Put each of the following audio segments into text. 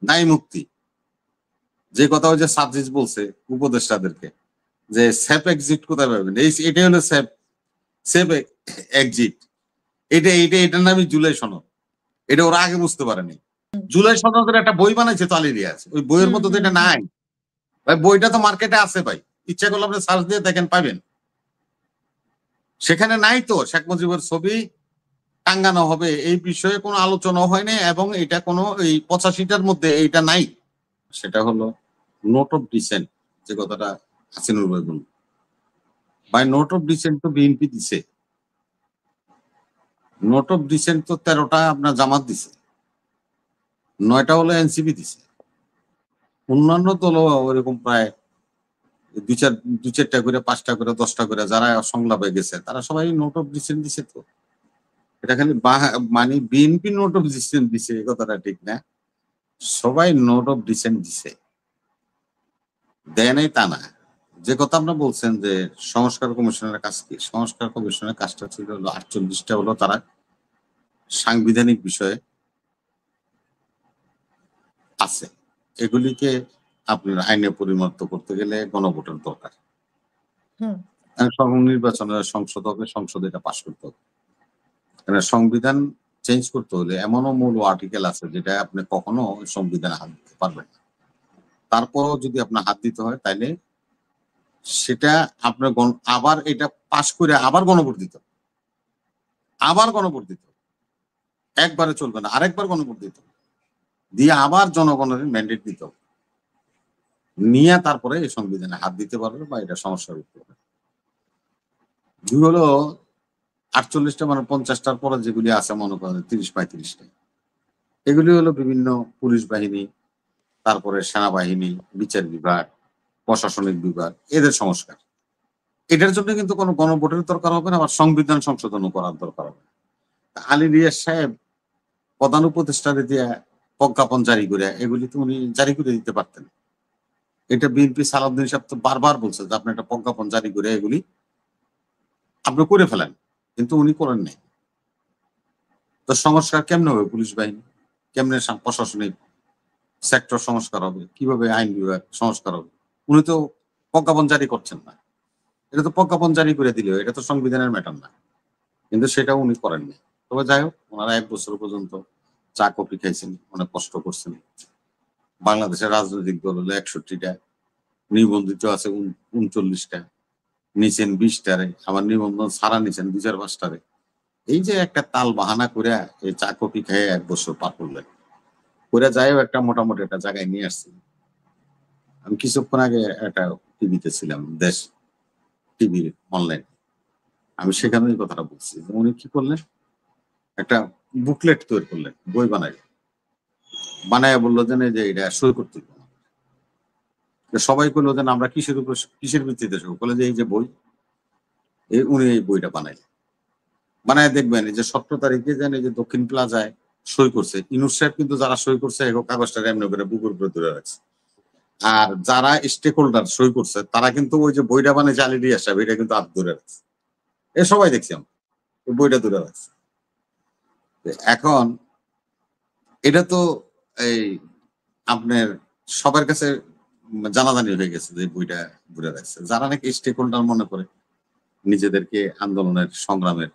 নাই মুক্তি। যে কথা ওই যে সার্জিস বলছে উপদেষ্টাদেরকে যে সেফ এক্সিট কোথায় পাবেন, এটাই হলো সেফ সেফ এক্সিট। এটার নামই জুলাই সনদ। এটা ওরা আগে বুঝতে পারেনি। জুলাই সনদের একটা বই বানাইছে তো আলী রিয়াজ, ওই বইয়ের মধ্যে তো এটা নাই ভাই। বইটা তো মার্কেটে আছে ভাই, ইচ্ছা করলে আপনি সার্চ দিয়ে দেখেন পাবেন। সেখানে নাই তো শেখ মুজিবের ছবি টাঙ্গানো হবে এই বিষয়ে কোনো আলোচনা হয়নি, এবং এটা কোনো এই 85টার মধ্যে এইটা নাই। সেটা হলো নোট অফ ডিসেন্ট, যে কথাটা হাসিনুর ভাই বলল ভাই। নোট অফ ডিসেন্ট তো বিএনপি দিছে, নোট অফ ডিসেন্ট তো 13টা আপনার জামাত দিছে, 9টা হলো এনসিপি দিছে, অন্যান্য দল ওইরকম প্রায় দু চারটা করে 5টা করে 10টা করে যারা সংলাপে গেছে তারা সবাই নোট অফ ডিসেন্ট দিছে। তো এটা খালি মানে বিএনপি নোট অফ ডিসেন্ট দিছে এই কথাটা ঠিক না, সবাই নোট অফ ডিসেন্ট দিছে, দেয় নাই তা না। যে কথা আপনারা বলছেন যে সংস্কার কমিশনের কাজ কি, সংস্কার কমিশনের কাজটা ছিল হলো 48টা হলো তারা সাংবিধানিক বিষয়ে আছে, এগুলিকে আপনার আইনে পরিণত করতে গেলে গণভোটের দরকার। নির্বাচনে সংসদ হবে, সংসদে এটা পাশ করতে হবে। সংবিধান চেঞ্জ করতে হলে এমনও মূল আর্টিকেল আছে যেটা আপনি কখনো সংবিধানে হাত দিতে পারবেন না। তারপরও যদি আপনার হাত দিতে হয় তাইলে সেটা আপনার আবার এটা পাশ করে আবার গণভোট দিতে হবে, আবার গণভোট দিতে হবে, একবারে চলবে না, আরেকবার গণভোট দিতে হবে, দিয়ে আবার জনগণের ম্যান্ডেট দিতে হবে, নিয়ে তারপরে এই সংবিধানে হাত দিতে পারবে বা এটা সমস্যার উত্তর হবে। দুই হলো 48টা মানে 50টার পরে যেগুলি আছে মনে করেন 30-35টা, এগুলি হলো বিভিন্ন পুলিশ বাহিনী, তারপরে সেনাবাহিনী, বিচার বিভাগ, প্রশাসনিক বিভাগ, এদের সংস্কার। এটার জন্য কিন্তু কোনো গণভোটের দরকার হবে না, আবার সংবিধান সংশোধনও করার দরকার হবে। আলী রিয়াজ সাহেব প্রধান উপদেষ্টারে দিয়ে প্রজ্ঞাপন জারি করে এগুলি তো উনি জারি করে দিতে পারতেন। এটা বিএনপি সালাউদ্দিন সাহেব তো বারবার বলছে যে আপনি একটা প্রজ্ঞাপন জারি করে এগুলি আপনি করে ফেলেন, কিন্তু উনি করেন নাই। তো সংস্কার কেমনে হবে? পুলিশ বাহিনী কেমনে, প্রশাসনিক সেক্টর সংস্কার হবে, কিভাবে আইন বিভাগ সংস্কার হবে? উনি তো প্রজ্ঞাপন জারি করছেন না। এটা তো প্রজ্ঞাপন জারি করে দিলেও এটা তো সংবিধানের ম্যাটার না, কিন্তু সেটা উনি করেননি। তবে যাই হোক, ওনারা 1 বছর পর্যন্ত চা কফি খাইছেন, অনেক কষ্ট করছেন। বাংলাদেশের রাজনৈতিক দল হলো 61টা, নিবন্ধিত আছে 39টা, নিচেন 20টারে, আবার নিবন্ধন ছাড়া নিছেন 2-4-5টারে। এই যে একটা তাল বাহানা করে এই চা কফি খেয়ে 1 বছর পার করলেন, করে যাইও একটা মোটামুটি একটা জায়গায় নিয়ে আসছি। আমি কিছুক্ষণ আগে একটা টিভিতে ছিলাম, দেশ টিভি অনলাইন, আমি সেখানে এই কথাটা বলছি যে উনি কি করলেন, একটা বুকলেট তৈরি করলেন, বই বানায় বললো যে এটা সই করতে হবে। সবাই করলো যে আমরা কিসের উপর, কিসের ভিত্তিতে সই করলে যে এই যে বই, উনি এই বইটা বানায় দেখবেন এই যে 17 তারিখে যেন এই যে দক্ষিণ প্লাজায় সই করছে ইনুস সাহেব, কিন্তু যারা সই করছে কাগজটা এমনি করে বুকুর উপরে ধরে রাখছে, আর যারা স্টেক হোল্ডার সই করছে তারা কিন্তু ওই যে বইটা বানিয়ে আলী রিয়াজ সাহেব এটা কিন্তু হাত ধরে রাখছে। এ সবাই দেখছি আমরা, ওই বইটা ধরে রাখছে। এখন এটা তো এই আপনার সবার কাছে জানাজানি হয়ে গেছে যে বইটা ঘুরে রাখছে। যারা নাকি স্টেক হোল্ডার মনে করে নিজেদেরকে আন্দোলনের সংগ্রামের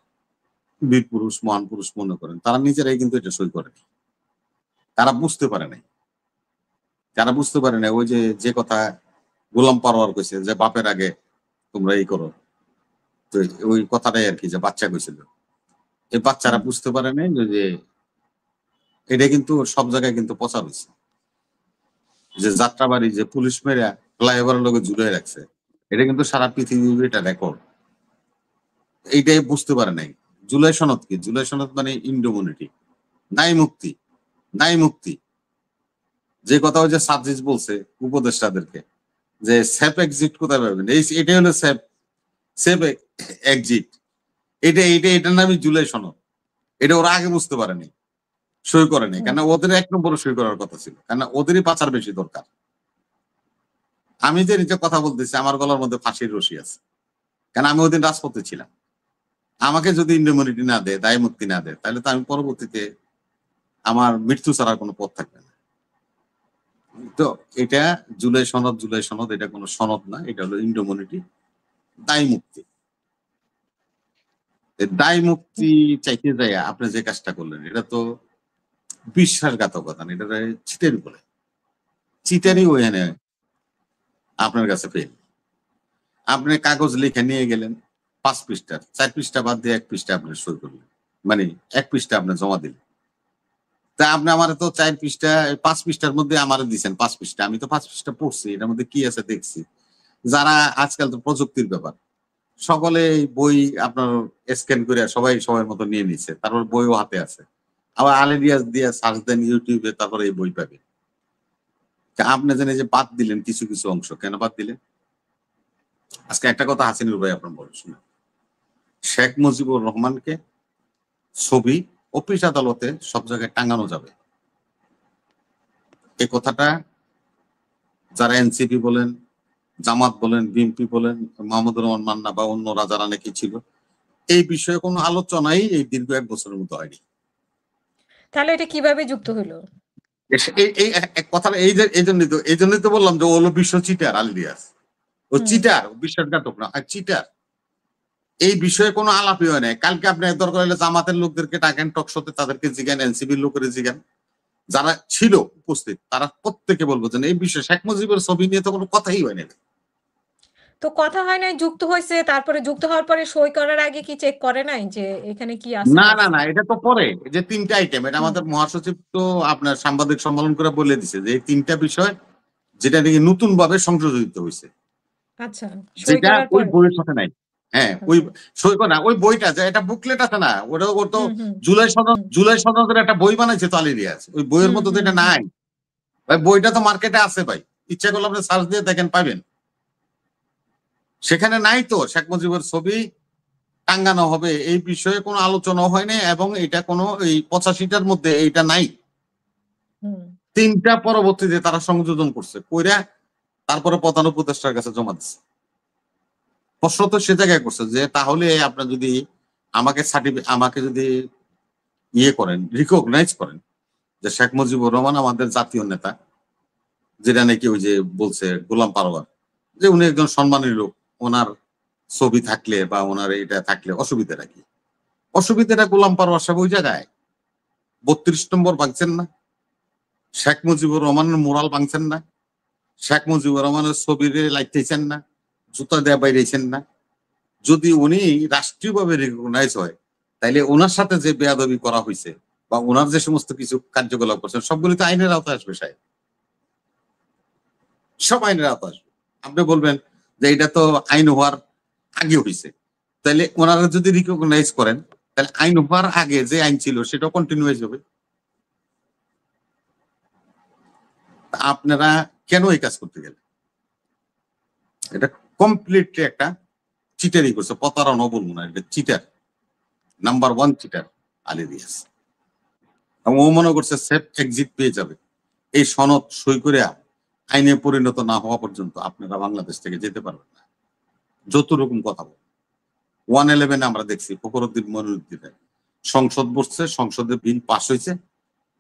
বীর পুরুষ, মহান পুরুষ মনে করেন, তারা নিজেরাই কিন্তু এটা সই করেনি। তারা বুঝতে পারে নাই, যারা বুঝতে পারে না ওই যে কথা গোলাম পারোয়ার কইছে যে বাপের আগে তোমরা এই করো, তো ওই কথাটাই আর কি যে বাচ্চা কইছিল, এই বাচ্চারা বুঝতে পারে নাই যে এটা কিন্তু সব জায়গায় কিন্তু প্রচার হয়েছে যে যাত্রাবাড়ি যে পুলিশ মেরা ফ্লাইওভারের লোকে ঝুলে রাখছে, এটা কিন্তু সারা পৃথিবীর এটা রেকর্ড। এইটাই বুঝতে পারে নাই। জুলাই সনদ কি? জুলাই সনদ মানে ইন্ডোমিনিটি, নাই মুক্তি, নাই মুক্তি। যে কথা ওই যে সার্জিস বলছে উপদেষ্টাদেরকে যে সেফ এক্সিট কোথায় পাবেন, এটাই হলো সেফ সেফ এক্সিট। এটার নামই জুলাই সনদ। এটা ওরা আগে বুঝতে পারেনি, সই করেনি, কেন ওদের 1 নম্বরে সই করার কথা ছিল, কেন ওদেরই পাচার বেশি দরকার। আমি যে নিজে কথা বলতেছি আমার গলার মধ্যে ফাঁসির রশি আছে, কেন আমি ওদিন রাজপথে ছিলাম। আমাকে যদি ইন্ডেমনিটি না দেয়, দায় মুক্তি না দেয়, তাহলে তো আমি পরবর্তীতে আমার মৃত্যু ছাড়ার কোনো পথ থাকবে না। তো এটা জুলাই সনদ এটা কোনো সনদ না, এটা হলো ইন্ডোমনিটি দায় মুক্তি। দায় মুক্তি চাইতে যায় আপনি যে কাজটা করলেন এটা তো বিশ্বাসঘাতকতা না, এটা চিটারি বলে। চিটারি ওখানে আপনার কাছে ফেল। আপনি কাগজ লিখে নিয়ে গেলেন 5 পৃষ্ঠার, 4 পৃষ্ঠা বাদ দিয়ে 1 পৃষ্ঠা আপনি সই করলেন, মানে 1 পৃষ্ঠা আপনি জমা দিলেন। তা আপনি আমার তো 4 পৃষ্ঠা 5 পৃষ্ঠার মধ্যে আমারে দিচ্ছেন 5 পৃষ্ঠা, আমি তো 5 পৃষ্ঠা পড়ছি, এটার মধ্যে কি আছে দেখছি। যারা আজকাল তো প্রযুক্তির ব্যাপার, সকলে বই আপনার স্ক্যান করে সবাই সবার মতো নিয়ে নিচ্ছে, তারপর বইও হাতে আছে। আবার আলিরিয়াস দিয়ে সার্চ দেন ইউটিউবে, তারপরে এই বই পাবে। আপনি জানেন যে বাদ দিলেন কিছু কিছু অংশ, কেন বাদ দিলেন? আজকে একটা কথা হাসিনুর ভাই আপনার বলে শুনে, শেখ মুজিবুর রহমানকে ছবি অফিস আদালতে সব জায়গায় টাঙানো যাবে, এই কথাটা যারা এনসিপি বলেন, জামাত বলেন, বিএনপি বলেন, মাহমুদুর রহমান মান্না বা অন্যরা যারা নাকি ছিল, এই বিষয়ে কোনো আলোচনাই এই দীর্ঘ 1 বছরের মতো হয়নি। তাহলে এটা কিভাবে যুক্ত হলো? কথাটা এই জন্যই তো বললাম যে ও হলো বিশ্ব চিটার আলিরিয়াস। ও চিটার, বিশ্বাসঘাতক না, চিটার। এই বিষয়ে কোনো আলাপই হয় নাই। কালকে আপনি দরকার হলে জামাতের লোকদেরকে ডাকেন টক শোতে, তাদেরকে জিজ্ঞান, এনসিবির লোকের জিজ্ঞান, যারা ছিল উপস্থিত তারা প্রত্যেকে বলবো যে এই বিষয়ে শেখ মুজিবের ছবি নিয়ে তো কোনো কথাই হয় না। তো কথা হয় নাই, যুক্ত হয়েছে, তারপরে যুক্ত হওয়ার পরে সই করার আগে কি চেক করে নাই যে এখানে কি আছে? না না না, এটা তো পরে যে 3টা আইটেম, এটা আমাদের মহাসচিব তো আপনার সাংবাদিক সম্মেলন করে বলে দিছে যে এই 3টা বিষয় যেটা নাকি নতুন ভাবে সংযোজিত হয়েছে, আচ্ছা, সই যেটা করার ওই পরে। বইয়ের সাথে নাই। হ্যাঁ, ওই সই করা ওই বইটা যে এটা বুকলেট আছে না, ওটা ওর তো জুলাই সনদের একটা বই বানাইছে তো আলিরিয়াস, ওই বইয়ের মতো তো এটা নাই ভাই। বইটা তো মার্কেটে আছে ভাই, ইচ্ছা করলে আপনি সার্চ দিয়ে দেখেন পাবেন। সেখানে নাই তো শেখ মুজিবের ছবি টাঙ্গানো হবে এই বিষয়ে কোনো আলোচনা হয়নি, এবং এটা কোনো এই 85টার মধ্যে এইটা নাই। 3টা পরবর্তীতে তারা সংযোজন করছে, কইরা তারপরে প্রধান উপদেষ্টার কাছে জমা দিচ্ছে। প্রশ্ন তো সে জায়গায় করছে যে তাহলে আপনার যদি আমাকে যদি ইয়ে করেন, রিকগনাইজ করেন যে শেখ মুজিবুর রহমান আমাদের জাতীয় নেতা, যেটা নাকি ওই যে বলছে গোলাম পারওয়ার, যে উনি একজন সম্মানী লোক, ওনার ছবি থাকলে বা ওনার এটা থাকলে অসুবিধাটা কি? অসুবিধাটা গোলাম পারওয়ার সাহেব ওই জায়গায় 32 নম্বর ভাঙছেন না, শেখ মুজিবুর রহমানের মোরাল ভাঙছেন না, শেখ মুজিবুর রহমানের ছবির লাইতেছেন না, জুতা দেয়া বাইরেছেন না। যদি উনি রাষ্ট্রীয়ভাবে রিকগনাইজ হয়, তাইলে ওনার সাথে যে বেয়াদবি করা হয়েছে বা ওনার যে সমস্ত কিছু কার্যকলাপ করছেন সবগুলি তো আইনের আওতায় আসবে সাহেব, সব আইনের আওতায় আসবে। আপনি বলবেন যে এটা তো আইন হওয়ার আগে হয়েছে, তাহলে ওনারা যদি রিকগনাইজ করেন তাহলে আইন হওয়ার আগে যে আইন ছিল সেটা কন্টিনিউ হয়ে যাবে। আপনারা কেন এই কাজ করতে গেলেন? এটা কমপ্লিটলি একটা চিটারি করছে, প্রতারণা বলবো না, এটা চিটার, নাম্বার 1 চিটার আলিরিয়াস। এবং ও মনে করছে সেফ এক্সিট পেয়ে যাবে, এই সনদ সই করে আইনে পরিণত না হওয়া পর্যন্ত আপনারা বাংলাদেশ থেকে যেতে পারবেন না। যত রকম কথা বল 111 আমরা দেখছি ফখরুদ্দিন মইনুদ্দিনের সংসদ বসছে, সংসদে বিল পাস হয়েছে,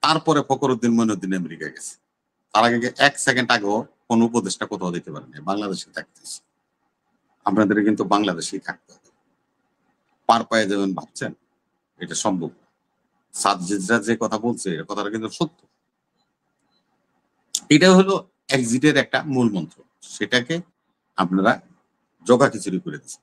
তারপরে ফখরুদ্দিন মইনুদ্দিন আমেরিকা গেছে। তার আগে 1 সেকেন্ড আগেও কোন উপদেশটা কোথাও দিতে পারেন না, বাংলাদেশে থাকতেছে। আপনাদের কিন্তু বাংলাদেশেই থাকতে হবে। পার পায়ে যাবেন ভাবছেন, এটা সম্ভব। সাজ্জিদরা যে কথা বলছে এটা কথাটা কিন্তু সত্য। এটা হলো এক্সিটের একটা মূল মন্ত্র, সেটাকে আপনারা জগাখিচুড়ি করে দিচ্ছেন।